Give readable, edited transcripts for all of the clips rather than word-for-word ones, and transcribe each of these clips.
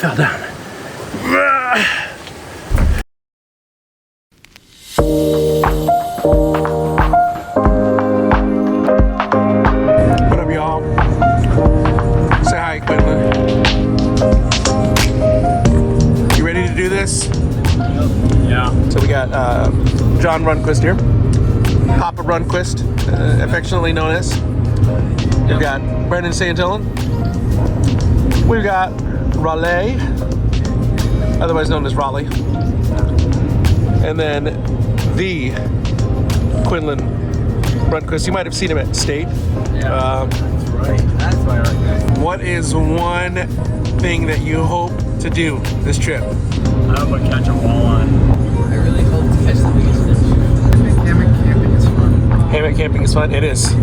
fell down. What up, y'all? Say hi, Quinlan. You ready to do this? Yeah. So we got John Runquist here. Papa Runquist, affectionately known as. We've got Brendan Santillon. We've got Raleigh, otherwise known as Raleigh. And then the Quinlan Runquist. You might have seen him at State. Yeah. That's right. That's why I like that. What is one thing that you hope to do this trip? I hope I catch a walleye. I really hope to catch the biggest fish. Hammock camping is fun. Hammock camping is fun. It is.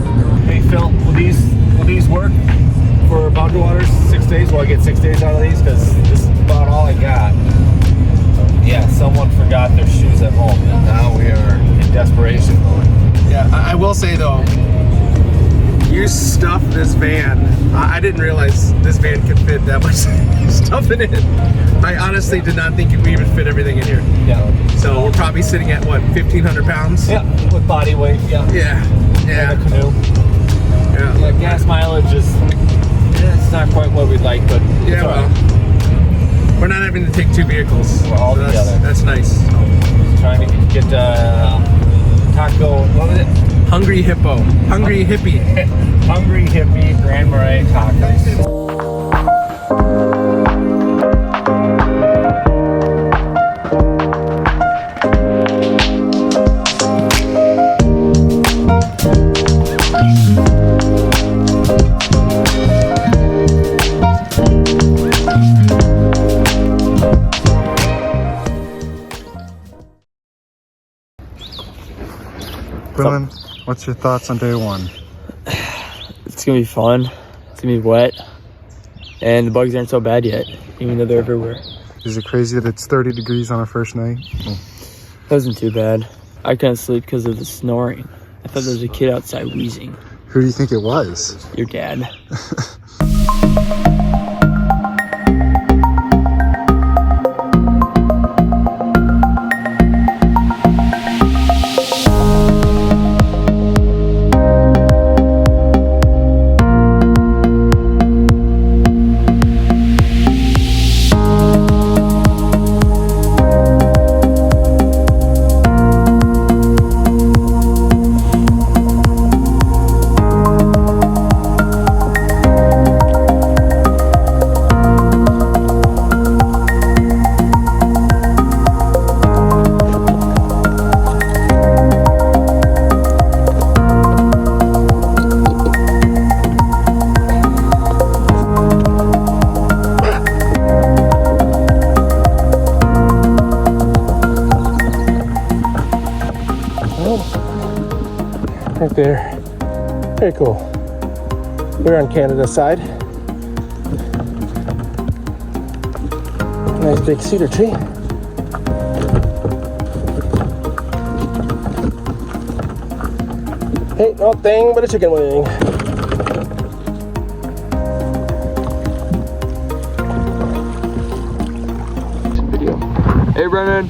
Hey Phil, will these work for Boundary Waters? 6 days? Will I get 6 days out of these? Because this is about all I got. Yeah, someone forgot their shoes at home, and now we are in desperation mode. Yeah, I will say though, you stuffed this van. I didn't realize this van could fit that much stuff in it. I honestly did not think we would fit everything in here. Yeah. So we're probably sitting at what, 1,500 pounds? Yeah, with body weight. Yeah. Yeah. Yeah. And a canoe. Yeah. Yeah, gas mileage is it's not quite what we'd like, but Yeah, it's all well, right. we're not having to take two vehicles. We're all together. That's nice. Trying to get taco. What was it? Hungry Hippo. Hungry Hippie. Hungry Hippie Grand Marais tacos. Quinlan, what's your thoughts on day one? It's gonna be fun. It's gonna be wet. And the bugs aren't so bad yet, even though they're everywhere. Is it crazy that it's 30 degrees on our first night? It wasn't too bad. I couldn't sleep because of the snoring. I thought there was a kid outside wheezing. Who do you think it was? Your dad. Right there. Very cool. We're on Canada's side. Nice big cedar tree. Ain't no thing but a chicken wing. Video. Hey Brennan.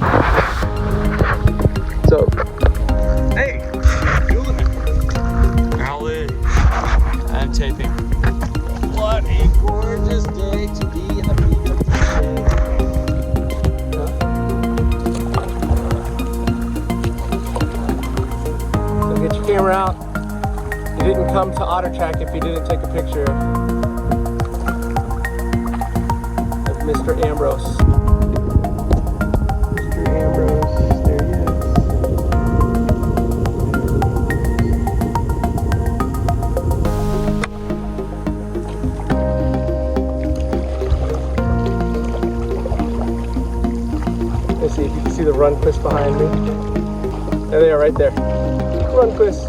What's up? Hey. I'm taping. What a gorgeous day to be a BWCA. So get your camera out. You didn't come to Ottertrack if you didn't take a picture of Mr. Ambrose. Mr. Ambrose, there he is. Let's see if you can see the Runquist behind me. There they are, right there. Runquist.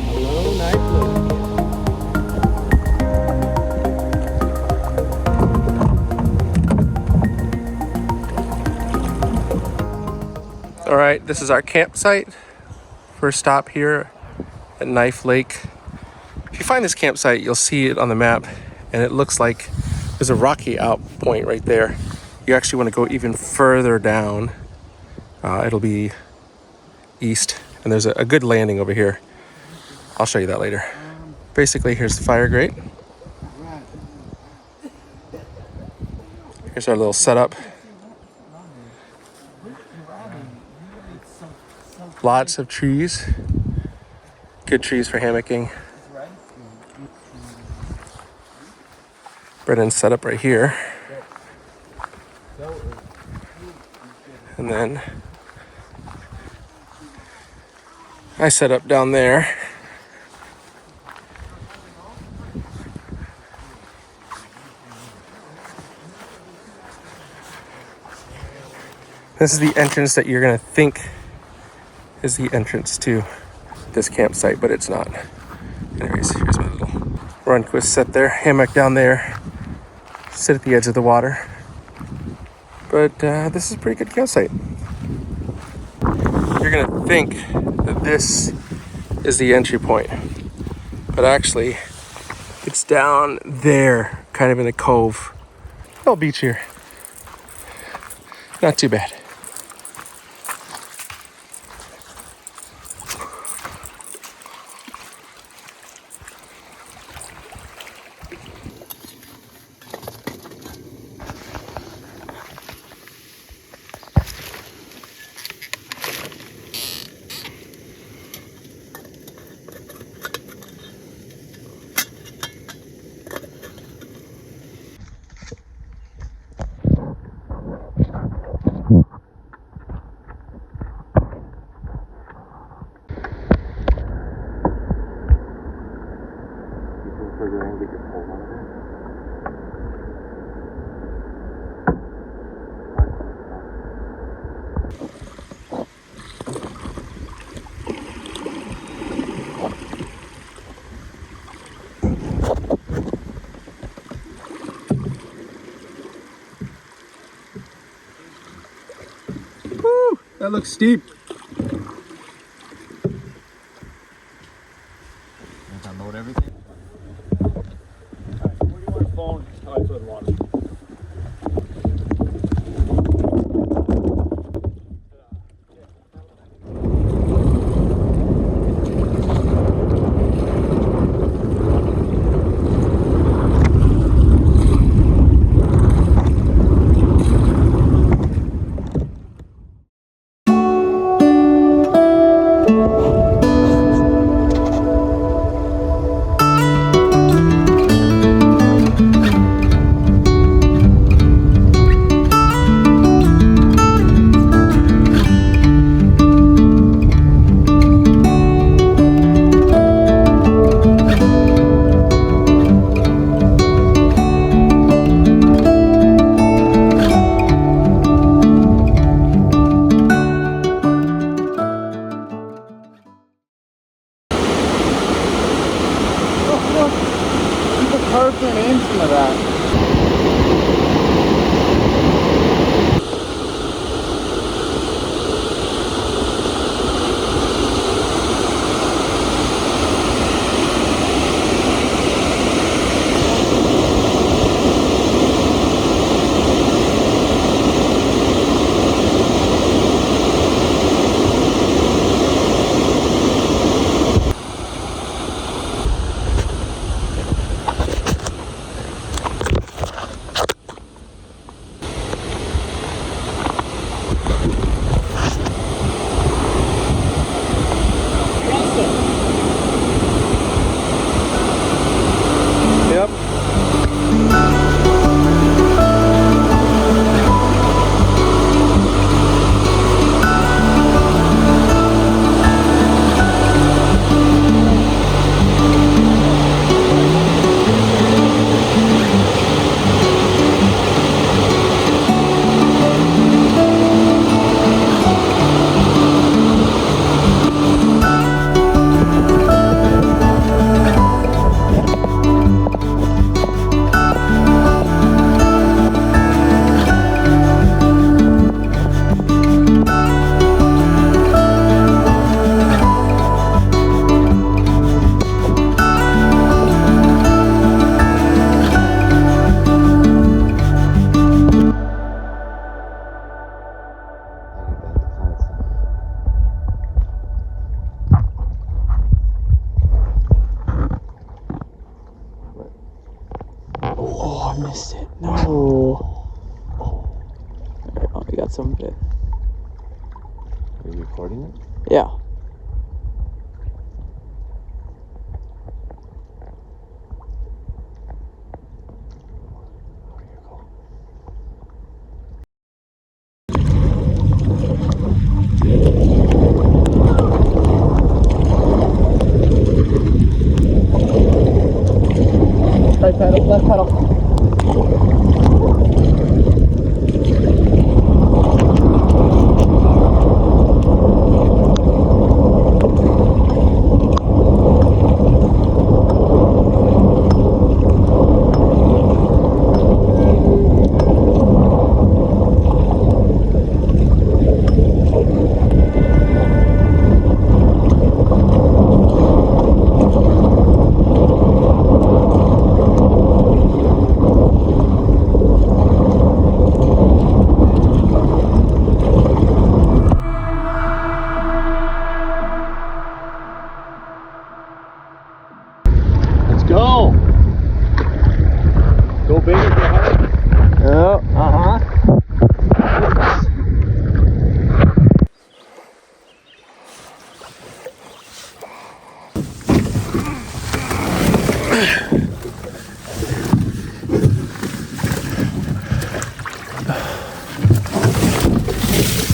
Hello, night blue. All right, this is our campsite. First stop here at Knife Lake. If you find this campsite, you'll see it on the map, and it looks like there's a rocky out point right there. You actually want to go even further down. It'll be east, and there's a good landing over here. I'll show you that later. Basically, here's the fire grate. Here's our little setup. Lots of trees. Good trees for hammocking. Brennan's set up right here. And then I set up down there. This is the entrance that you're gonna think is the entrance to this campsite, but it's not. Anyways, here's my little Runquist set there, hammock down there, sit at the edge of the water. But this is a pretty good campsite. You're gonna think that this is the entry point, but actually it's down there, kind of in a cove. Little beach here. Not too bad. Woo, that looks steep. Unload everything. Where do you want a phone? Oh, it's with water. Carved their names into that. Oh, I missed it. No. Alright, oh, we got some of it. Are you recording it? Yeah. Right pedal, left pedal. Go! Go big or go hard?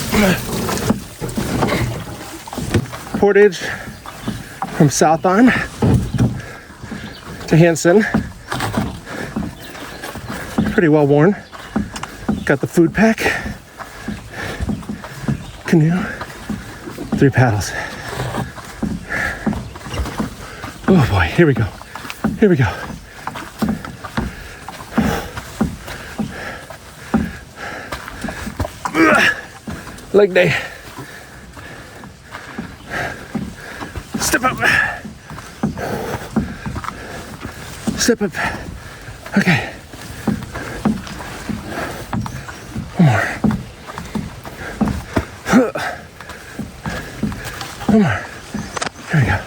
Oh, Portage from South Arm to Hanson. Pretty well worn. Got the food pack, canoe, 3 paddles. Oh boy, here we go. Here we go. Leg day. Step up. Step up. Okay. One more. One more. Here we go.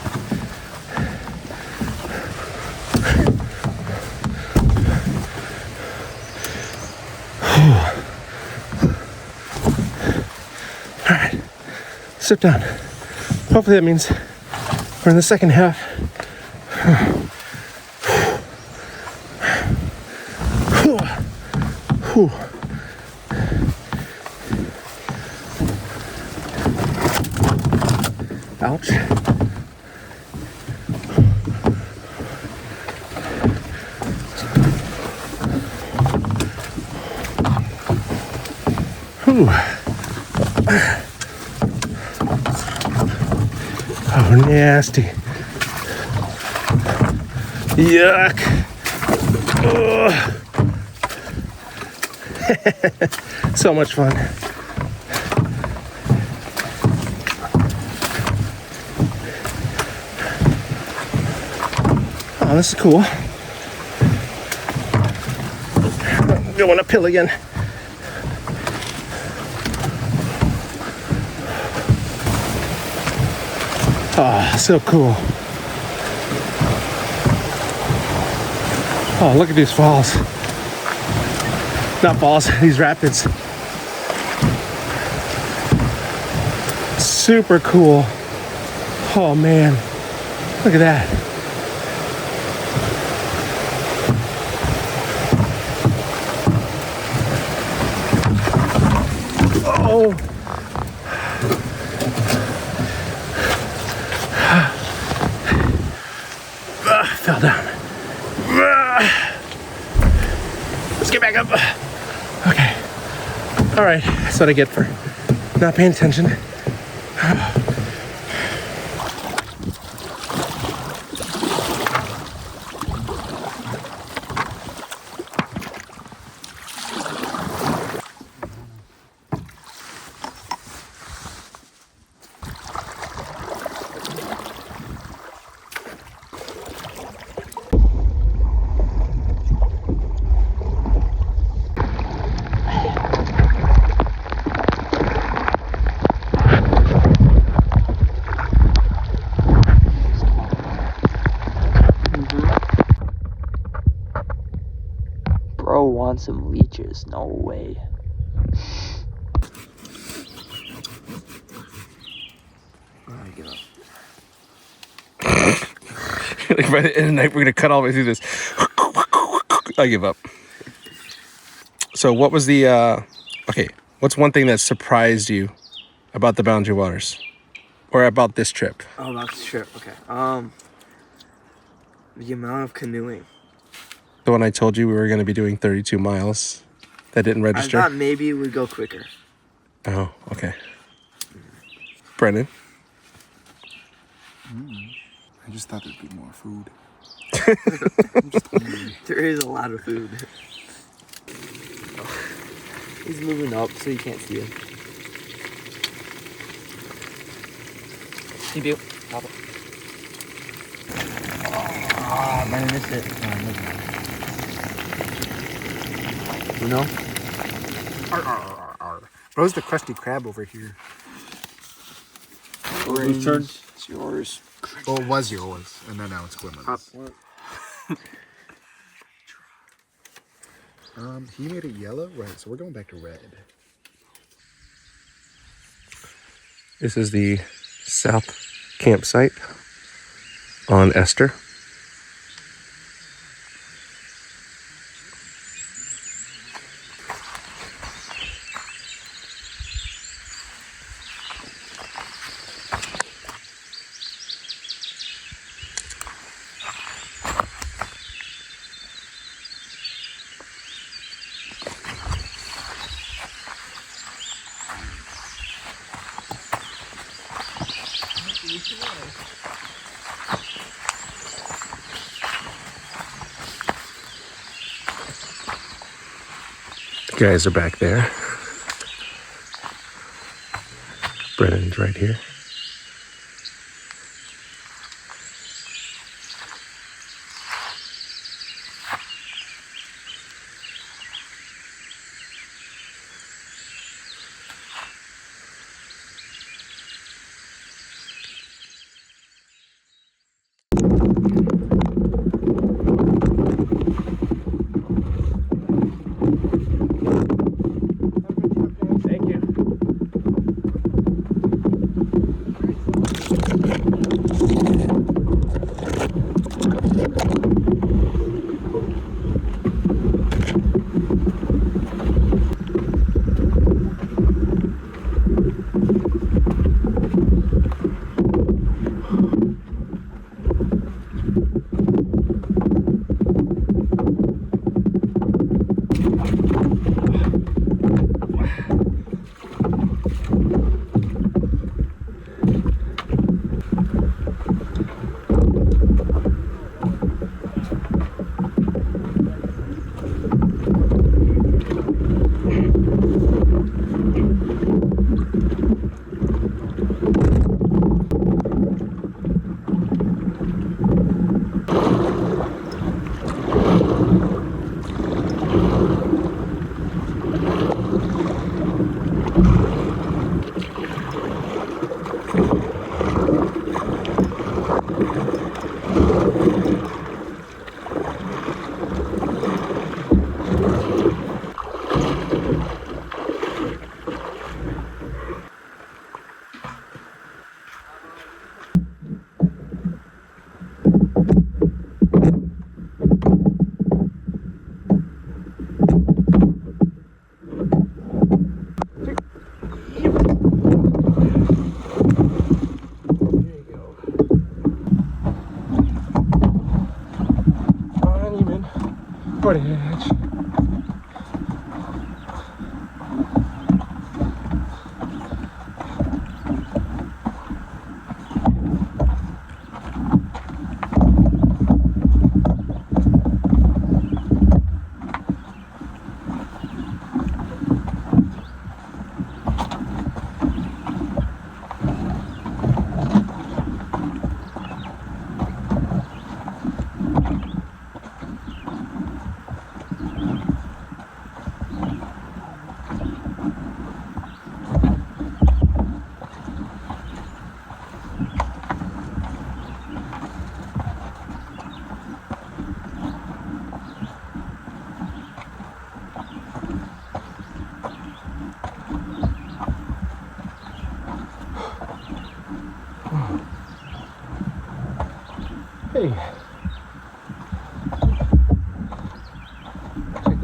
All right. Sit down. Hopefully that means we're in the second half. Ouch. Whew. Oh, nasty. Yuck. Ugh. So much fun. Oh, this is cool. Going uphill again. Oh, so cool. Oh, look at these falls. Not falls, these rapids. Super cool. Oh man, look at that. Oh. Fell down. Let's get back up. Okay. All right, that's what I get for not paying attention. Bro wants some leeches. No way. I give up. Like by the end of the night, we're gonna cut all the way through this. I give up. So what was the okay, what's one thing that surprised you about the Boundary Waters? Or about this trip? Oh, about this trip. Okay. The amount of canoeing. The one I told you we were gonna be doing 32 miles. That didn't register? I thought maybe it would go quicker. Oh, okay. Brennan? I just thought there'd be more food. There is a lot of food. He's moving up so you can't see him. Hey, Bill. Pop it. Oh, man, I missed it. You know? Where's the crusty crab over here? Whose turn? It's yours. Well, it was yours, and then now it's Glenmon's. He made it yellow? Right, so we're going back to red. This is the south campsite on Ester. The guys are back there. Brennan's right here.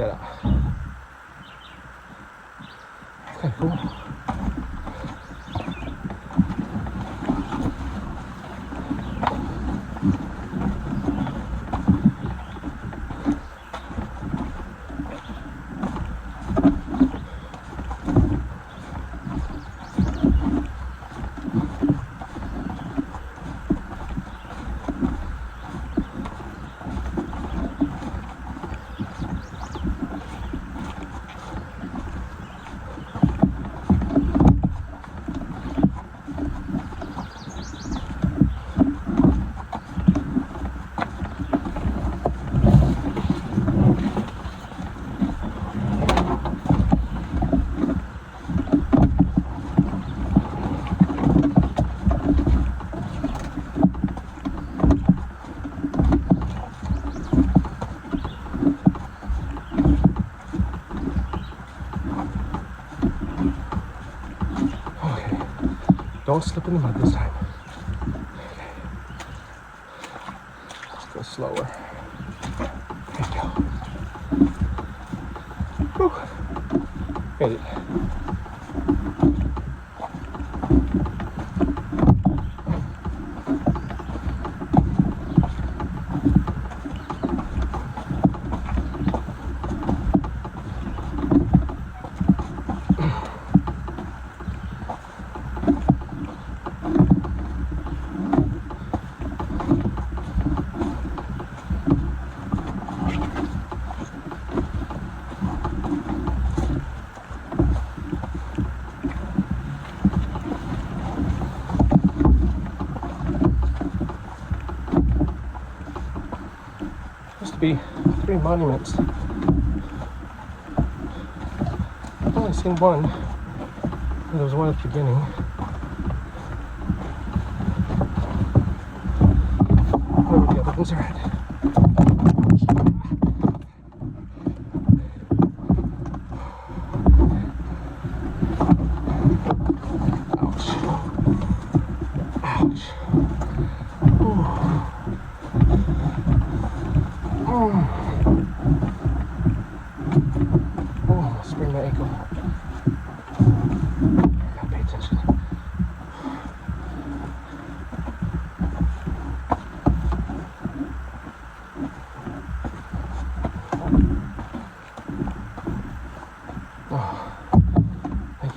that out. Okay, cool. Don't slip in the mud this time. Okay. Let's go slower. There you go. Whew. Made it. Be 3 monuments. I've only seen one. There was one at the beginning. Where the other ones are at.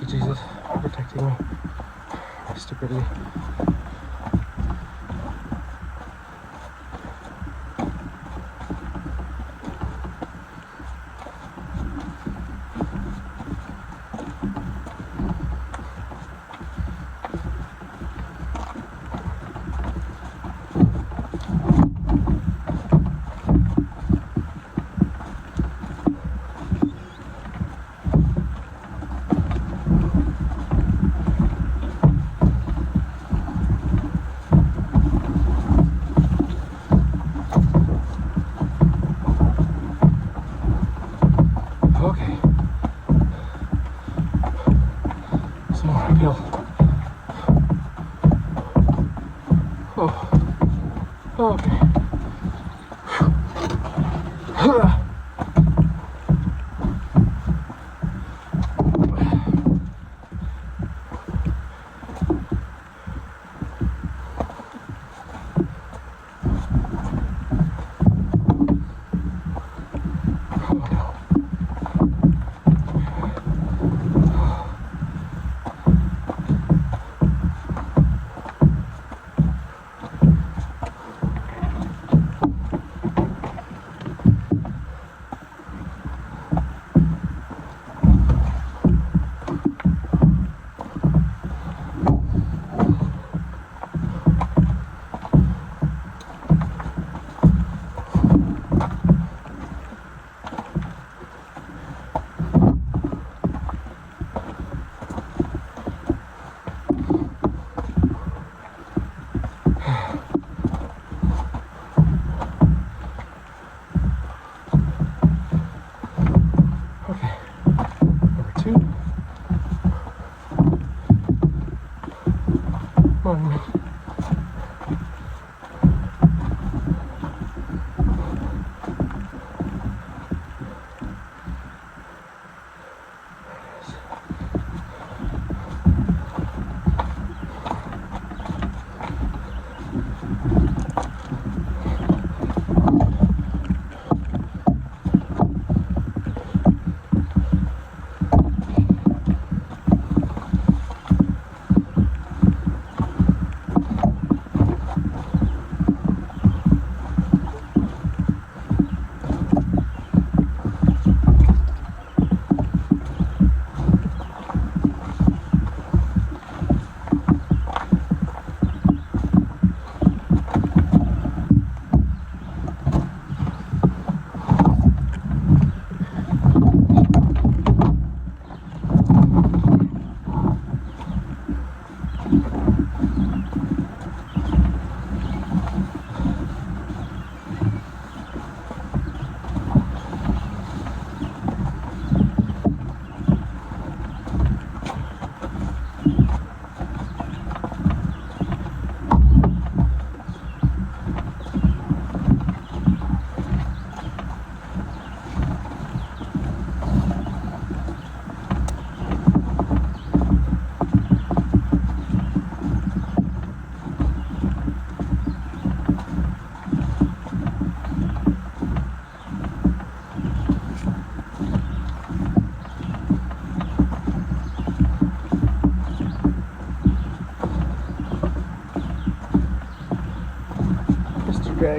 Jesus for protecting me. My stupidity. Okay.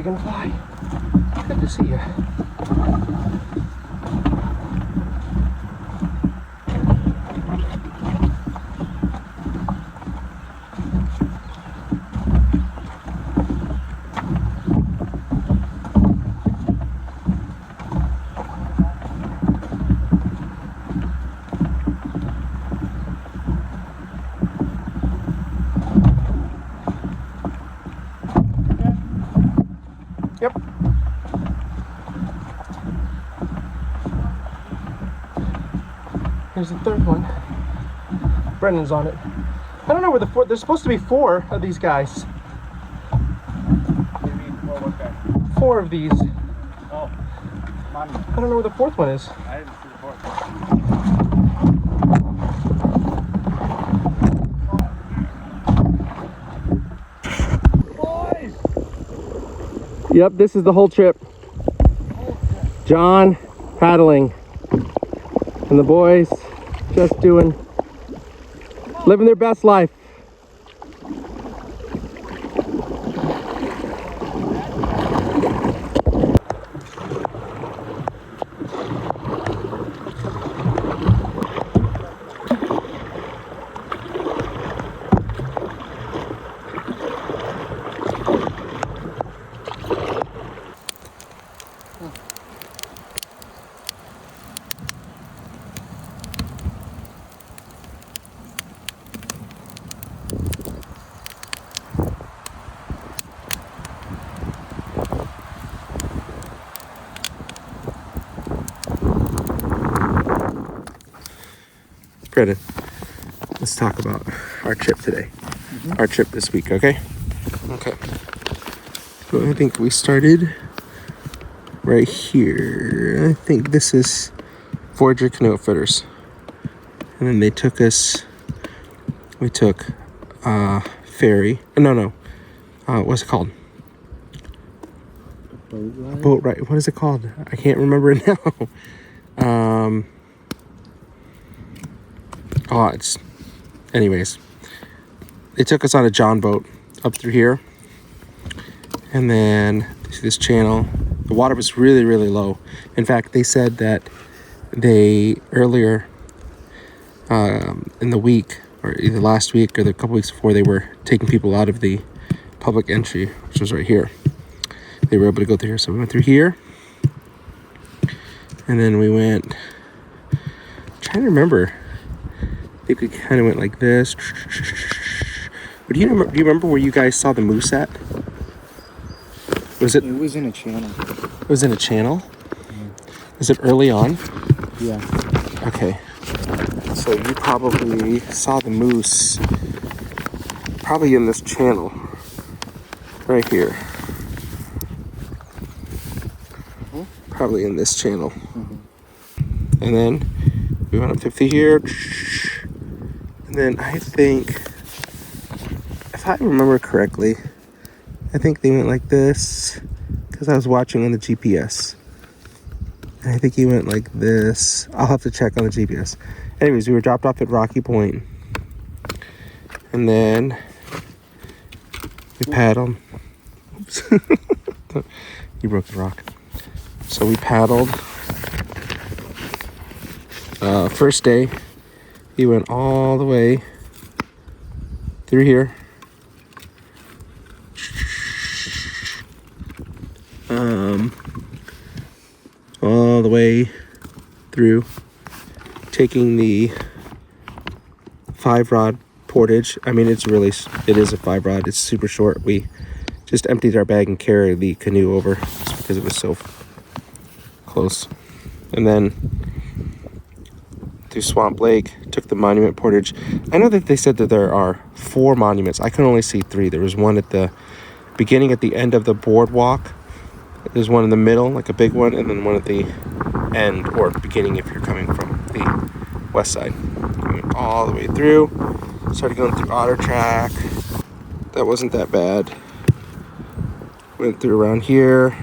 Dragonfly. Good to see you. Yep. Here's the third one. Brendan's on it. I don't know where the fourth. There's supposed to be 4 of these guys. Four of these. Oh, monument. I don't know where the 4th one is. I didn't see the fourth. Yep, this is the whole trip. John paddling. And the boys just living their best life. Brendan, let's talk about our trip today. Our trip this week, okay? Okay. So I think we started right here. I think this is Voyager Canoe Fitters. And then they took us, we took ferry. No. What's it called? Boat ride. What is it called? I can't remember it now. Anyways, they took us on a John boat up through here, and then to this channel. The water was really, really low. In fact, they said that they earlier in the week, or either last week or the couple weeks before, they were taking people out of the public entry, which was right here. They were able to go through here, so we went through here, and then we went. I'm trying to remember. I think we kind of went like this. But do you remember where you guys saw the moose at? Was it? It was in a channel. It was in a channel? Mm-hmm. Is it early on? Yeah. Okay. So you probably saw the moose probably in this channel. Right here. Mm-hmm. Probably in this channel. Mm-hmm. And then we went up 50 here. And then I think, if I remember correctly, I think they went like this, because I was watching on the GPS. And I think he went like this. I'll have to check on the GPS. Anyways, we were dropped off at Rocky Point. And then we paddled. Oops. You broke the rock. So we paddled. First day, he went all the way through here. All the way through, taking the 5-rod portage. I mean, it is a 5-rod. It's super short. We just emptied our bag and carried the canoe over just because it was so close. And then through Swamp Lake, took the monument portage. I know that they said that there are 4 monuments. I can only see 3. There was one at the beginning, at the end of the boardwalk. There's one in the middle, like a big one, and then one at the end, or beginning if you're coming from the west side. We went all the way through, started going through Ottertrack. That wasn't that bad. Went through around here.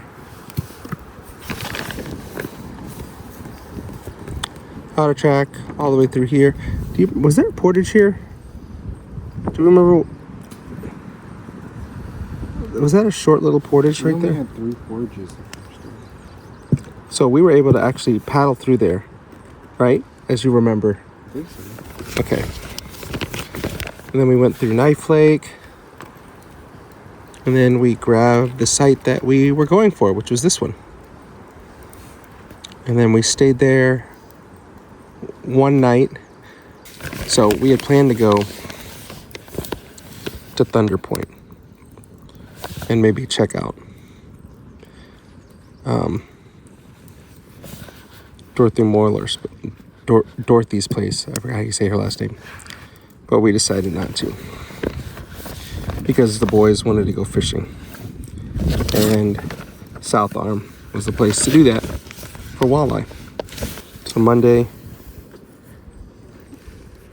Ottertrack, all the way through here. Was there a portage here? Do you remember? was that a short little portage We right only there? had 3 portages the first day. So we were able to actually paddle through there, right? As you remember. I think so. Okay. And then we went through Knife Lake. And then we grabbed the site that we were going for, which was this one. And then we stayed there one night. So we had planned to go to Thunder Point and maybe check out Dorothy Moyler's, Dorothy's place. I forgot how you say her last name. But we decided not to because the boys wanted to go fishing. And South Arm was the place to do that for walleye. So Monday,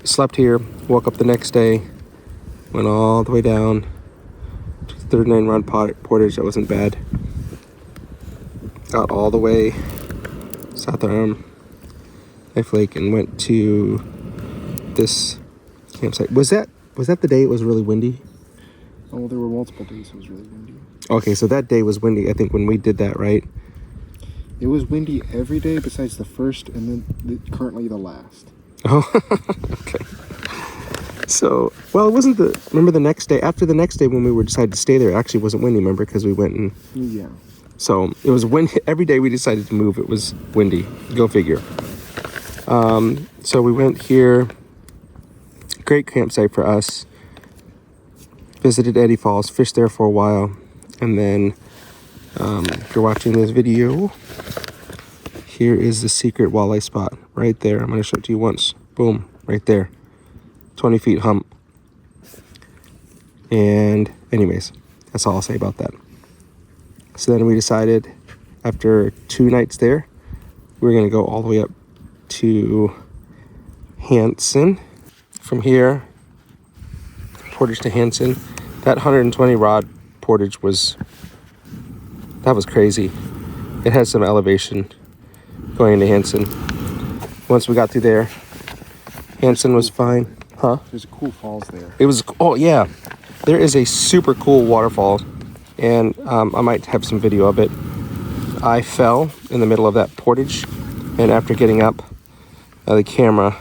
slept here, woke up the next day, went all the way down to the 39 rod portage. That wasn't bad. Got all the way South Arm, Knife Lake, and went to this campsite. Was that the day it was really windy? Oh, there were multiple days it was really windy. Okay, so that day was windy, I think, when we did that, right? It was windy every day besides the first and then currently the last. Oh, okay. So, well, it wasn't remember the next day, after the next day when we decided to stay there, it actually wasn't windy, remember, because we went and, Yeah. so it was windy, every day we decided to move, it was windy, go figure. So we went here, great campsite for us, visited Eddy Falls, fished there for a while, and then, if you're watching this video, here is the secret walleye spot right there. I'm going to show it to you once. Boom, right there. 20 feet hump. And anyways, that's all I'll say about that. So then we decided after 2 nights there, we were going to go all the way up to Hanson. From here, portage to Hanson. That 120 rod portage was crazy. It had some elevation going into Hanson. Once we got through there, Hanson was fine. Huh? There's cool falls there. It was, oh yeah. There is a super cool waterfall, and I might have some video of it. I fell in the middle of that portage, and after getting up, the camera,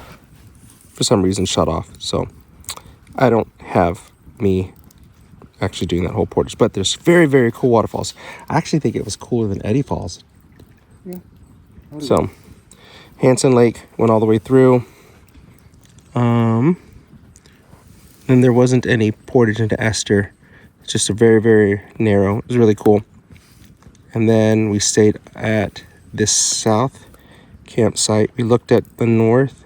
for some reason, shut off. So I don't have me actually doing that whole portage, but there's very, very cool waterfalls. I actually think it was cooler than Eddy Falls. Yeah. So Hanson Lake went all the way through. And there wasn't any portage into Ester. It's just a very, very narrow. It was really cool. And then we stayed at this south campsite. We looked at the north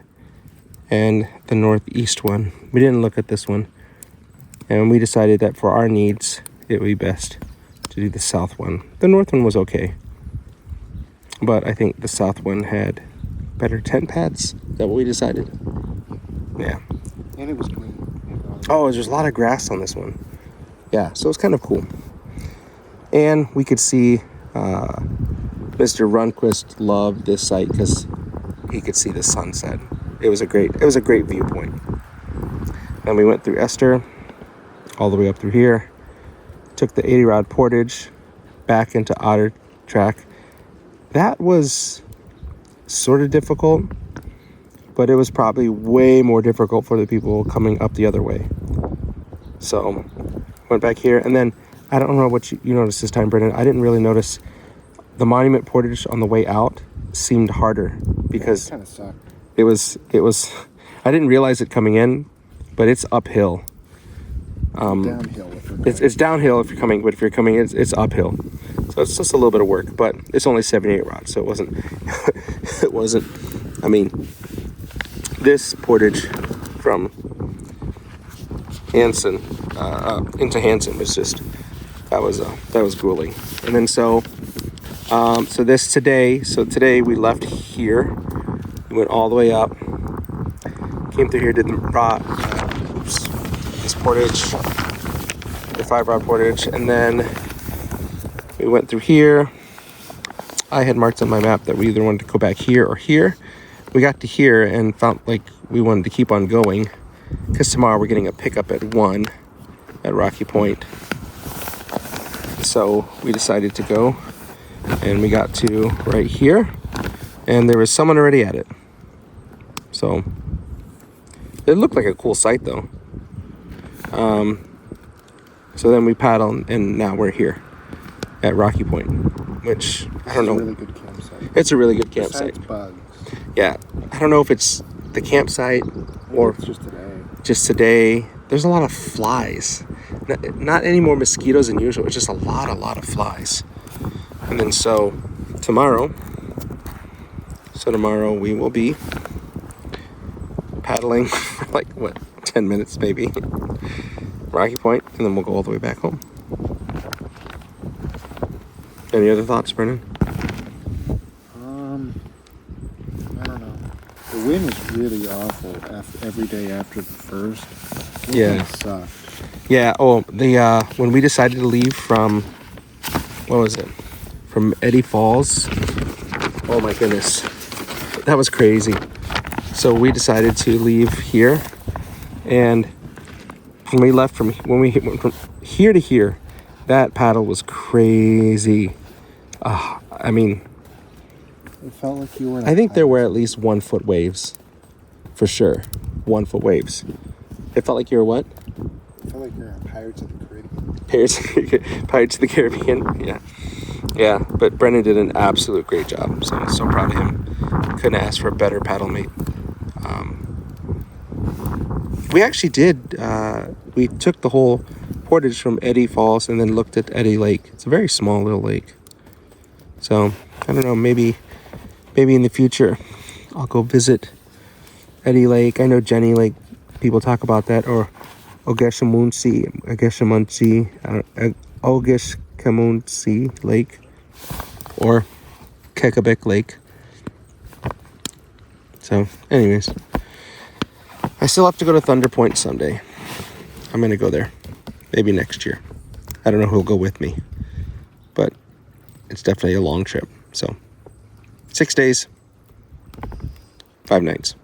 and the northeast one. We didn't look at this one. And we decided that for our needs, it would be best to do the south one. The north one was okay. But I think the south one had better tent pads. Is that what we decided? Yeah. And it was green. Oh, there's a lot of grass on this one. Yeah, so it's kind of cool. And we could see Mr. Runquist loved this site because he could see the sunset. It was a great viewpoint. Then we went through Ester, all the way up through here. Took the 80 rod portage back into Ottertrack. That was sort of difficult, but it was probably way more difficult for the people coming up the other way. So went back here, and then I don't know what you noticed this time, Brendan. I didn't really notice the Monument portage on the way out seemed harder because Kind of sucked. it was I didn't realize it coming in, but it's uphill. Downhill. It's downhill if you're coming, but if you're coming, it's uphill. So it's just a little bit of work, but it's only 78 rods, so it wasn't. I mean, this portage from Hanson into Hanson was just that was grueling. And then so today we left here. We went all the way up, came through here, did this portage, the 5 rod portage, and then we went through here. I had marked on my map that we either wanted to go back here or here. We got to here and felt like we wanted to keep on going because tomorrow we're getting a pickup at 1 at Rocky Point. So we decided to go, and we got to right here, and there was someone already at it. So it looked like a cool site though. So then we paddled, and now we're here at Rocky Point, which I don't know. It's a really good campsite. It's a really good campsite. Besides bugs. Yeah, I don't know if it's the campsite or It's just today. just today. There's a lot of flies. Not any more mosquitoes than usual. It's just a lot of flies. And then so tomorrow we will be paddling for like, what, 10 minutes maybe. Rocky Point, and then we'll go all the way back home. Any other thoughts, Brennan? I don't know. The wind was really awful every day after the first. It Yeah. really sucked. Yeah, when we decided to leave from, what was it? From Eddy Falls. Oh my goodness. That was crazy. So we decided to leave here, and when we went from here to here, that paddle was crazy. I mean, It felt like you were in a I think there pirate. were at least 1 foot waves. For sure. 1 foot waves. It felt like you were what? It felt like you were in Pirates of the Caribbean. Pirates of the Caribbean. Yeah, but Brennan did an absolute great job. So I'm so proud of him. Couldn't ask for a better paddle mate. We actually did. We took the whole portage from Eddy Falls and then looked at Eddy Lake. It's a very small little lake. So I don't know. Maybe in the future, I'll go visit Eddy Lake. I know Jenny Lake. People talk about that, or Ogeshamunsi Lake, or Kekabek Lake. So, anyways, I still have to go to Thunder Point someday. I'm gonna go there, maybe next year. I don't know who'll go with me, but it's definitely a long trip. So, 6 days, 5 nights.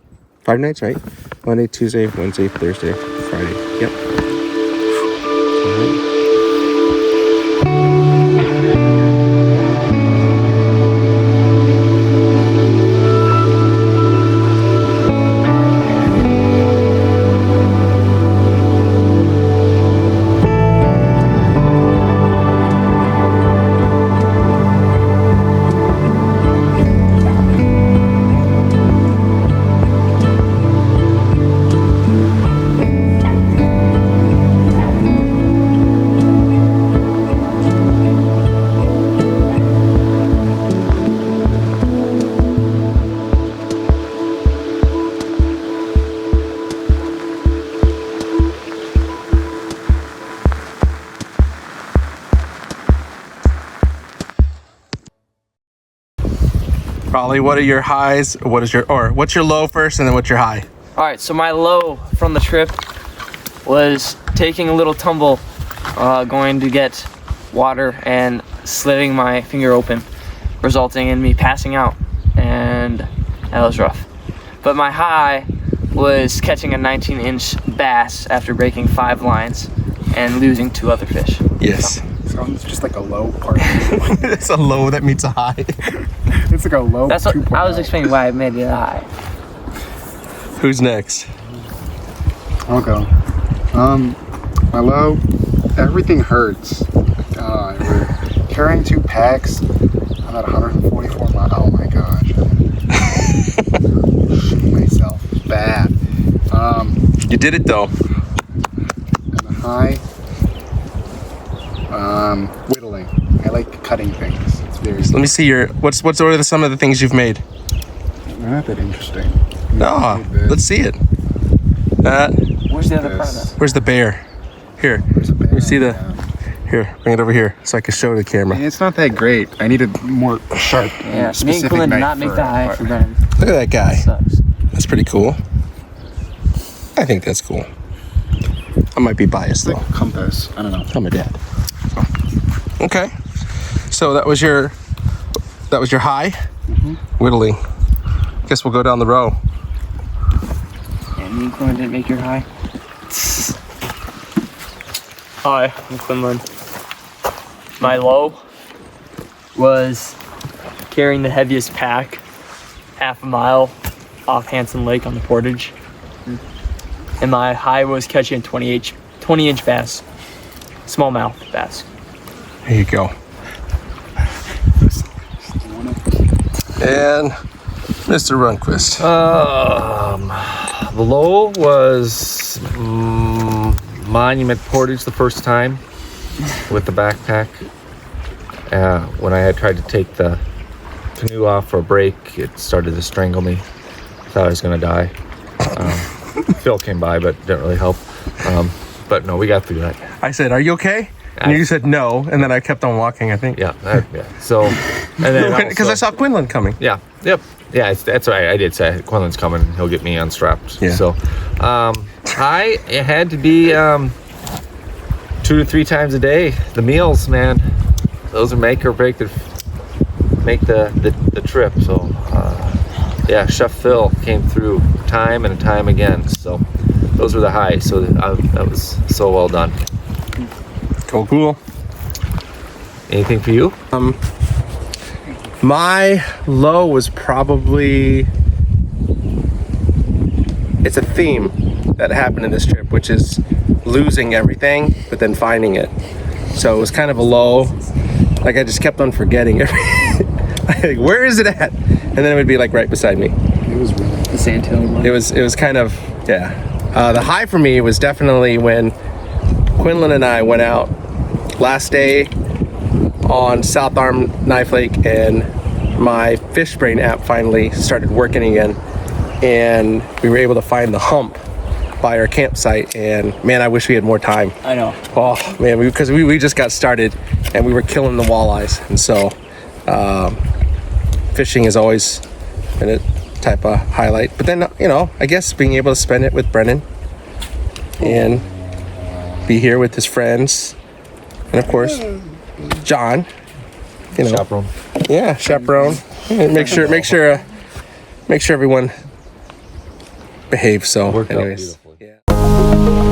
5 nights, right? Monday, Tuesday, Wednesday, Thursday, Friday. Yep. Raleigh, what are your highs? What's your low first, and then what's your high? All right, so my low from the trip was taking a little tumble, going to get water and slitting my finger open, resulting in me passing out, and that was rough. But my high was catching a 19-inch bass after breaking 5 lines and losing 2 other fish. Yes. Sounds just like a low part. It's a low that meets a high. It's like a low. That's what 2.0. I was explaining why I made it a high. Who's next? I'll go. My low, everything hurts. We're carrying 2 packs. I'm at 144 miles. Oh my gosh. Shit myself. It's bad. You did it though. And the high, whittling. I like cutting things. It's very. Let me see your what's some of the things you've made. Not that interesting. No, let's see it. Where's the other part of that? Where's the bear? Here. Let me see the. Here, bring it over here so I can show the camera. It's not that great. I need a more sharp, Yeah, Nate specific Quillen did knife not make for the high it. for Brennan. Look at that guy. Sucks. That's pretty cool. I think that's cool. I might be biased It's though. like a compass. I don't know. I'm a dad. Okay. So that was your high? Mm-hmm. Whittling. Guess we'll go down the row. And Nate Quillen didn't make your high. Hi, I'm Quinlan. My low was carrying the heaviest pack half a mile off Hanson Lake on the portage. And my high was catching a 20-inch bass, smallmouth bass. There you go. And Mr. Runquist. The low was Monument Portage the first time with the backpack. When I had tried to take the canoe off for a break, it started to strangle me. I thought I was gonna die. Phil came by, but didn't really help. But no, we got through that. I said, "Are you okay?" And you said no, and then I kept on walking, I think. Yeah. So, and then Because I saw Quinlan coming. Yeah. Yep. Yeah. That's right. I did say Quinlan's coming. He'll get me unstrapped. Yeah. So, it had to be 2 to 3 times a day. The meals, man, those are make or break the trip. So, yeah, Chef Phil came through time and time again. So, those were the highs. So that was so well done. Cool. Anything for you? My low was probably, it's a theme that happened in this trip, which is losing everything, but then finding it. So it was kind of a low, like I just kept on forgetting like, where is it at? And then it would be like right beside me. It was really The sandhill one. It was kind of, yeah. The high for me was definitely when Quinlan and I went out last day on South Arm Knife Lake, and my fish brain app finally started working again, and we were able to find the hump by our campsite. And man, I wish we had more time. I know. Oh man, because we just got started and we were killing the walleyes, and so fishing has always been a type of highlight. But then, you know, I guess being able to spend it with Brennan and be here with his friends, and of course John, you know, Chaperone. yeah, chaperone. And make sure everyone behaves. So Worked out anyways, beautifully. yeah.